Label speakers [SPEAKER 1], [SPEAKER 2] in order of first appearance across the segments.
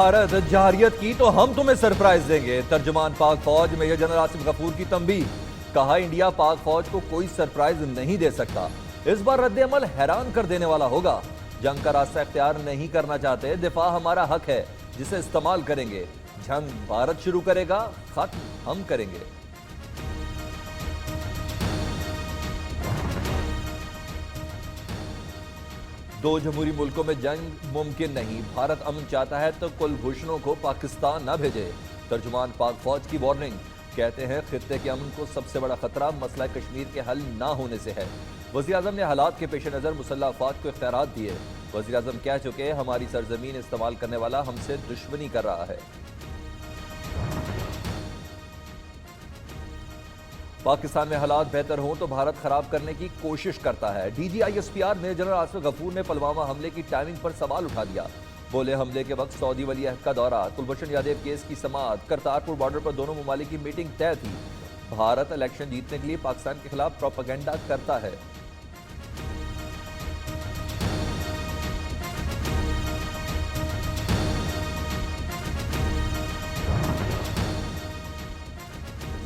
[SPEAKER 1] भारत जहरियत की तो हम तुम्हें सरप्राइज देंगे। तर्जुमान पाक फौज मेजर जनरल आसिफ गफूर की तंबीह। कहा इंडिया पाक फौज को कोई सरप्राइज नहीं दे सकता। इस बार रद्द-ए-अमल हैरान कर देने वाला होगा। जंग का रास्ता इख्तियार नहीं करना चाहते, दिफा हमारा हक है जिसे इस्तेमाल करेंगे। जंग भारत शुरू करेगा, खत्म हम करेंगे। दो जमहूरी मुल्कों में जंग मुमकिन नहीं। भारत अमन चाहता है तो कुलभूषणों को पाकिस्तान न भेजे। तर्जुमान पाक फौज की वार्निंग। कहते हैं खित्ते के अमन को सबसे बड़ा खतरा मसला कश्मीर के हल ना होने से है। वज़ीर आज़म ने हालात के पेश नज़र मुसल्लह अफ़वाज को इख्तियारात दिए। वज़ीर आज़म कह चुके हमारी सरजमीन इस्तेमाल करने वाला हमसे दुश्मनी कर रहा है। पाकिस्तान में हालात बेहतर हों तो भारत खराब करने की कोशिश करता है। DGISPR major general Asif Ghafoor ने पुलवामा हमले की टाइमिंग पर सवाल उठा दिया। बोले हमले के वक्त सऊदी वली अहद का दौरा, कुलभूषण यादव केस की समाअत, करतारपुर बॉर्डर पर दोनों ममालिक की मीटिंग तय थी। भारत इलेक्शन जीतने के लिए पाकिस्तान के खिलाफ प्रोपेगेंडा करता है।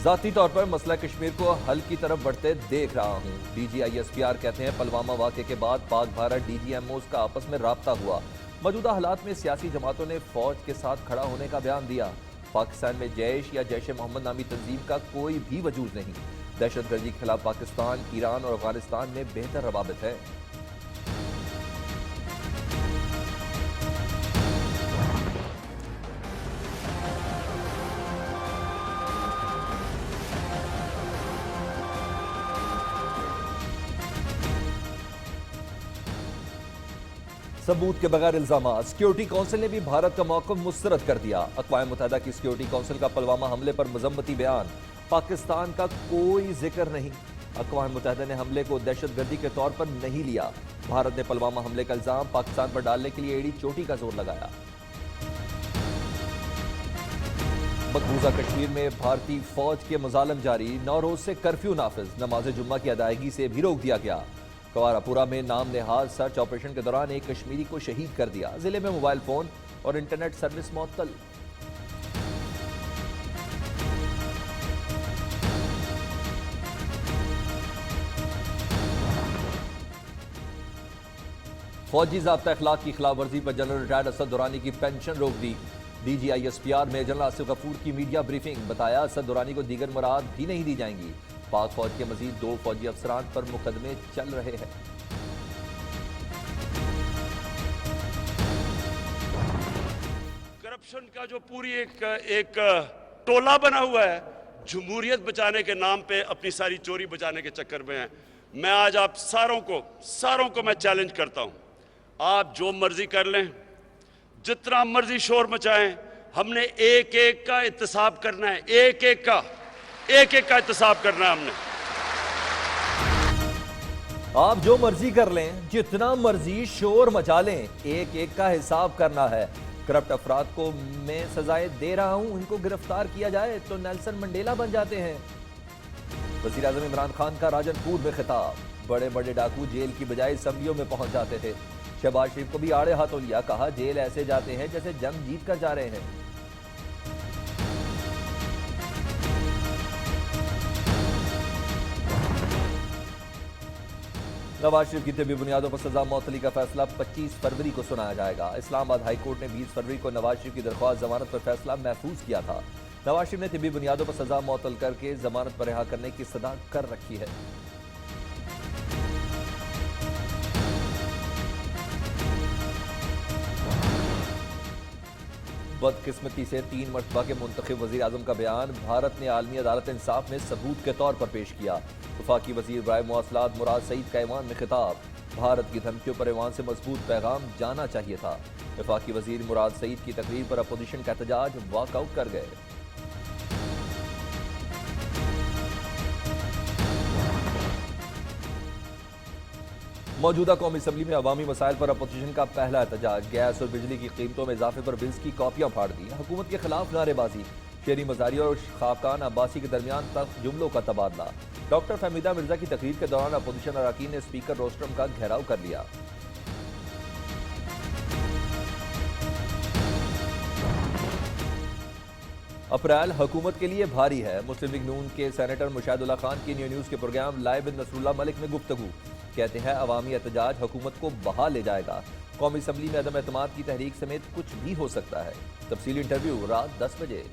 [SPEAKER 1] जाती तौर पर मसला कश्मीर को हल की तरफ बढ़ते देख रहा हूं। DGISPR कहते हैं पुलवामा वाक़े के बाद पाक भारत DGMOs का आपस में राब्ता हुआ। मौजूदा हालात में सियासी जमातों ने फौज के साथ खड़ा होने का बयान दिया। पाकिस्तान में जैश या जैश मोहम्मद नामी तंजीम का कोई भी वजूद नहीं। दहशतगर्दी के खिलाफ पाकिस्तान, ईरान और अफगानिस्तान में बेहतर रवाबित है। सबूत के बगैर इल्जामात। सिक्योरिटी काउंसिल ने भी भारत का मौक़िफ़ मुस्तरद कर दिया। अक़वाम मुत्तहिदा की सिक्योरिटी काउंसिल का पुलवामा हमले पर मज़म्मती बयान। पाकिस्तान का कोई जिक्र नहीं। अक़वाम मुत्तहिदा ने हमले को दहशतगर्दी के तौर पर नहीं लिया। भारत ने पुलवामा हमले का इल्ज़ाम पाकिस्तान पर डालने के लिए एड़ी चोटी का जोर लगाया। मकबूजा कश्मीर में भारतीय फौज के मजालम जारी। 9 रोज से कर्फ्यू नाफिज। नमाज जुम्मा की अदायगी से भी रोक दिया गया। कवारापुरा में नाम नेहाज सर्च ऑपरेशन के दौरान एक कश्मीरी को शहीद कर दिया। जिले में मोबाइल फोन और इंटरनेट सर्विस मुअत्तल। फौजी ज़ाब्ता अखलाक की खिलाफ वर्जी पर जनरल रिटायर्ड असद दुरानी की पेंशन रोक दी। DGISPR में जनरल आसिफ गफूर की मीडिया ब्रीफिंग। बताया असद दुरानी को दीगर मुराद भी नहीं दी जाएंगी। पाक फौज के मजीद 2 फौजी अफसरान पर मुकदमे चल रहे हैं।
[SPEAKER 2] करप्शन का जो पूरी एक टोला बना हुआ है, जमहूरियत बचाने के नाम पे अपनी सारी चोरी बचाने के चक्कर में है। मैं आज आप सारों को मैं चैलेंज करता हूं। आप जो मर्जी कर लें, जितना मर्जी शोर मचाएं, हमने एक एक का एहतसाब करना है। एक एक का एहतसाब करना है हमने।
[SPEAKER 1] आप जो मर्जी कर लें, जितना मर्जी शोर मचा लें, एक एक का हिसाब करना है। करप्ट अफराद को मैं सजाएं दे रहा हूं, इनको गिरफ्तार किया जाए तो नेल्सन मंडेला बन जाते हैं। वज़ीर आज़म इमरान खान का राजनपुर में खिताब। बड़े बड़े डाकू जेल की बजाय असम्बलियों में पहुंच जाते थे। शहबाज शरीफ को भी आड़े हाथों लिया। कहा जेल ऐसे जाते हैं जैसे जंग जीत कर जा रहे हैं। नवाज शरीफ की तिब्बी बुनियादों पर सजा मौतली का फैसला 25 फरवरी को सुनाया जाएगा। इस्लामाबाद हाई कोर्ट ने 20 फरवरी को नवाज शरीफ की दरख्वास्त जमानत पर फैसला महफूज किया था। नवाज शरीफ ने तिब्बी बुनियादों पर सजा मौतल करके जमानत पर रिहा करने की सदा कर रखी है। बदकिस्मती से 3 मरतबा के मुंतखब वज़ीर आज़म का बयान भारत ने आलमी अदालत इंसाफ में सबूत के तौर पर पेश किया। वफाकी वज़ीर बराए मवासलात मुराद सईद का ईवान में खिताब। भारत की धमकियों पर ईवान से मजबूत पैगाम जाना चाहिए था। वफाकी वज़ीर मुराद सईद की तकरीर पर अपोजिशन का एहतजाज, वॉकआउट कर गए। मौजूदा कौमी असम्बली में अवामी मसाइल पर अपोजिशन का पहला एहतजाज। गैस और बिजली की कीमतों में इजाफे पर बिल्स की कॉपियां फाड़ दी। हुकूमत के खिलाफ नारेबाजी। शेरी मजारी और खाकान अब्बासी के दरमियान तक जुमलों का तबादला। डॉक्टर फहमीदा मिर्जा की तकरीर के दौरान अपोजिशन अरकान ने स्पीकर रोस्ट्रम का घेराव कर लिया। अप्रैल हुकूमत के लिए भारी है। मुस्लिम लीग नून के सेनेटर मुशाहिदुल्लाह खान की न्यूज़ के programme live with Nasrullah Malik में गुफ्तगू। कहते हैं अवामी एहतजाज हुकूमत को बहा ले जाएगा। कौमी असम्बली में अदम एतमाद की तहरीक समेत कुछ भी हो सकता है। तफसीली इंटरव्यू रात 10 बजे।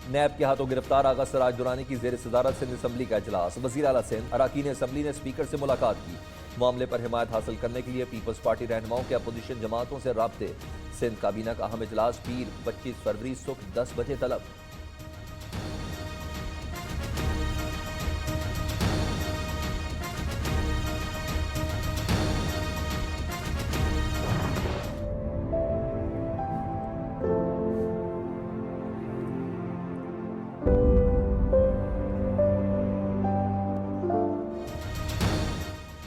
[SPEAKER 1] नैब के हाथों गिरफ्तार आगा सराज दुरानी की जेर सदारत सिंध असम्बली का इजलास। वज़ीर आला सिंध अरकान असम्बली ने स्पीकर से मुलाकात की। मामले पर हिमायत हासिल करने के लिए पीपल्स पार्टी रहनुमाओं के अपोजिशन जमातों से राब्ते। सिंध काबीना का अहम इजलास पीर 25 फरवरी सुबह 10 बजे तलब।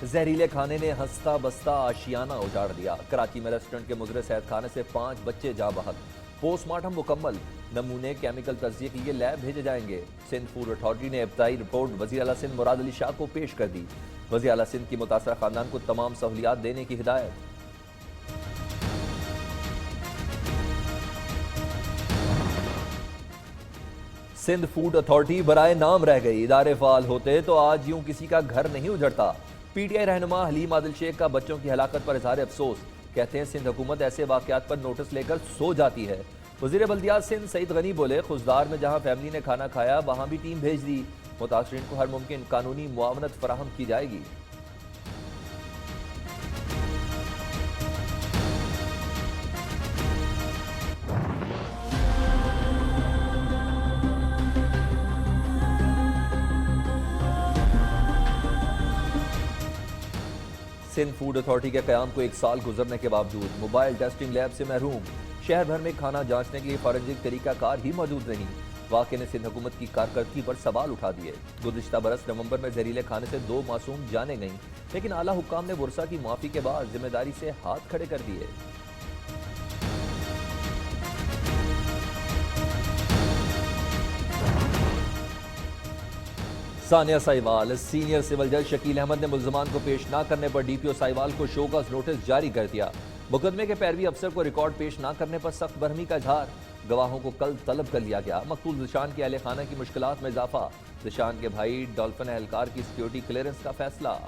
[SPEAKER 1] जहरीले खाने ने हंसता बसता आशियाना उजाड़ दिया। कराची में रेस्टोरेंट के मुजरे सेहत खाने से 5 बच्चे जाँ बहक। पोस्टमार्टम मुकम्मल, नमूने केमिकल तज्जिए के लिए लैब भेजे जाएंगे। सिंध फूड अथॉरिटी ने इब्तदाई रिपोर्ट वज़ीर आला सिंध मुराद अली शाह को पेश कर दी। वज़ीर आला सिंध की मुतासरा खानदान को तमाम सहूलियात देने की हिदायत। सिंध फूड अथॉरिटी बराए नाम रह गई। इदारे फाल होते तो आज यूं किसी का घर नहीं उजड़ता। पीटीआई रहनुमा हलीम आदिल शेख का बच्चों की हलाकत पर इजहार अफसोस। कहते हैं सिंध हुकूमत ऐसे वाकयात पर नोटिस लेकर सो जाती है। वज़ीर बल्दियात सिंध सईद गनी बोले, खुशदार में जहां फैमिली ने खाना खाया वहां भी टीम भेज दी। मुतासरीन को हर मुमकिन कानूनी मुआवनत फराहम की जाएगी। सिंध फूड अथॉरिटी के क़याम को 1 साल गुजरने के बावजूद मोबाइल टेस्टिंग लैब से महरूम। शहर भर में खाना जांचने के लिए फॉरेंसिक तरीकाकार ही मौजूद नहीं। वाक़े ने सिंध हुकूमत की कारकर्दगी पर सवाल उठा दिए। गुज़िश्ता बरस नवंबर में जहरीले खाने से 2 मासूम जाने गईं, लेकिन आला हुक्काम ने बुरसा की माफ़ी के बाद जिम्मेदारी से हाथ खड़े कर दिए। सानिया साहिवाल, सीनियर सिविल जज शकील अहमद ने मुल्जमान को पेश न करने पर डीपीओ साहिवाल को शोकॉज नोटिस जारी कर दिया। मुकदमे के पैरवी अफसर को रिकॉर्ड पेश न करने पर सख्त बरहमी का इजहार। गवाहों को कल तलब कर लिया गया। मकतूल जिशान के अहले खाना की मुश्किलात में इजाफा। जिशान के भाई डॉल्फिन एहलकार की सिक्योरिटी क्लियरेंस का फैसला।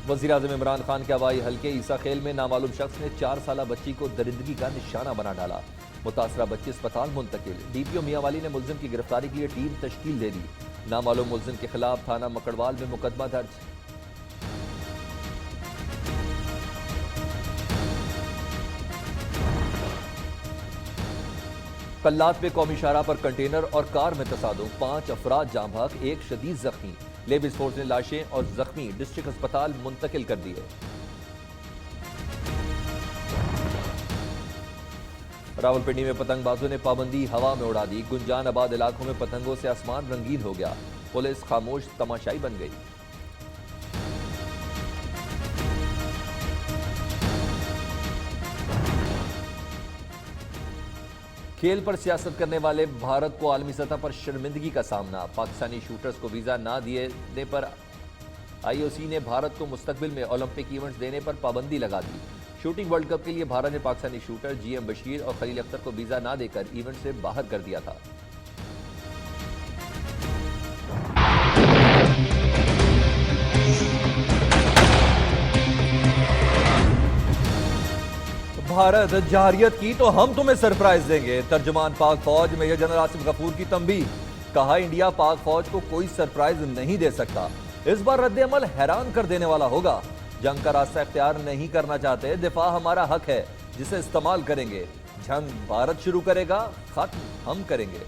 [SPEAKER 1] वज़ीर आज़म इमरान खान के हवाई हल्के ईसा खेल में नामालूम शख्स ने 4 साला बच्ची को दरिंदगी का निशाना बना डाला। मुतासरा बच्ची अस्पताल मुंतकिल। डीपीओ मियांवाली ने मुलजिम की गिरफ्तारी के लिए टीम तश्कील दे दी। नामालूम मुलजिम के खिलाफ थाना मकड़वाल में मुकदमा दर्ज। कल्लात में कौमी शाहराह पर कंटेनर और कार में तसादुम, 5 अफराद जाँ बहक, 1 शदीद जख्मी। लेबिस फोर्स ने लाशें और जख्मी डिस्ट्रिक्ट अस्पताल मुंतकिल कर दिए। रावलपिंडी में पतंगबाजों ने पाबंदी हवा में उड़ा दी। गुंजान आबाद इलाकों में पतंगों से आसमान रंगीन हो गया। पुलिस खामोश तमाशाई बन गई। खेल पर सियासत करने वाले भारत को आलमी सतह पर शर्मिंदगी का सामना। पाकिस्तानी शूटर्स को वीज़ा ना देने पर आईओसी ने भारत को मुस्तकबिल में ओलंपिक इवेंट्स देने पर पाबंदी लगा दी। शूटिंग वर्ल्ड कप के लिए भारत ने पाकिस्तानी शूटर जीएम बशीर और खलील अख्तर को वीज़ा ना देकर इवेंट से बाहर कर दिया था। भारत जारियत की तो हम तुम्हें सरप्राइज देंगे। तर्जुमान पाक फौज मेजर जनरल आसिफ गफूर की तंबीह। कहा, इंडिया पाक फौज को कोई सरप्राइज नहीं दे सकता। इस बार रद्द अमल हैरान कर देने वाला होगा। जंग का रास्ता इख्तियार नहीं करना चाहते। दिफा हमारा हक है जिसे इस्तेमाल करेंगे। जंग भारत शुरू करेगा, खत्म हम करेंगे।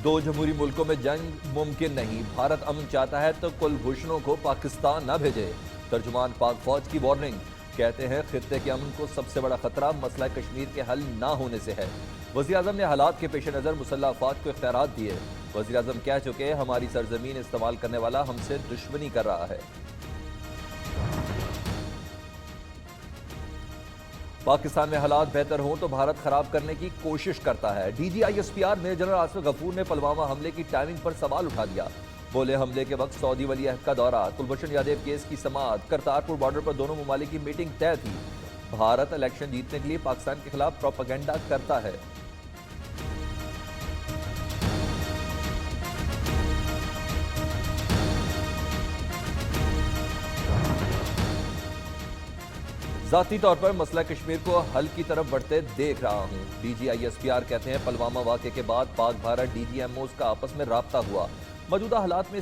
[SPEAKER 1] दो जमहूरी मुल्कों में जंग मुमकिन नहीं। भारत अमन चाहता है तो कुलभूषणों को पाकिस्तान न भेजे। तर्जुमान पाक फौज की वार्निंग। कहते हैं खित्ते के अमन को सबसे बड़ा खतरा मसला कश्मीर के हल ना होने से है। वज़ीर आज़म ने हालात के पेश नज़र मुसल्लह अफ़वाज को इख्तियारात दिए। वज़ीर आज़म कह चुके, हमारी सरजमीन इस्तेमाल करने वाला हमसे दुश्मनी कर रहा है। पाकिस्तान में हालात बेहतर हों तो भारत खराब करने की कोशिश करता है। DGISPR major general Asif Ghafoor ने पुलवामा हमले की टाइमिंग पर सवाल उठा दिया। बोले हमले के वक्त सऊदी वली अहद का दौरा, कुलभूषण यादव केस की समाअत, करतारपुर बॉर्डर पर दोनों ममालिक की मीटिंग तय थी। भारत इलेक्शन जीतने के लिए पाकिस्तान के खिलाफ प्रोपेगेंडा करता है। जाती तौर पर मसला कश्मीर को हल की तरफ बढ़ते देख रहा हूं। DGISPR कहते हैं पुलवामा वाक़े के बाद पाक भारत DGMOs का आपस में राब्ता हुआ। मौजूदा हालात में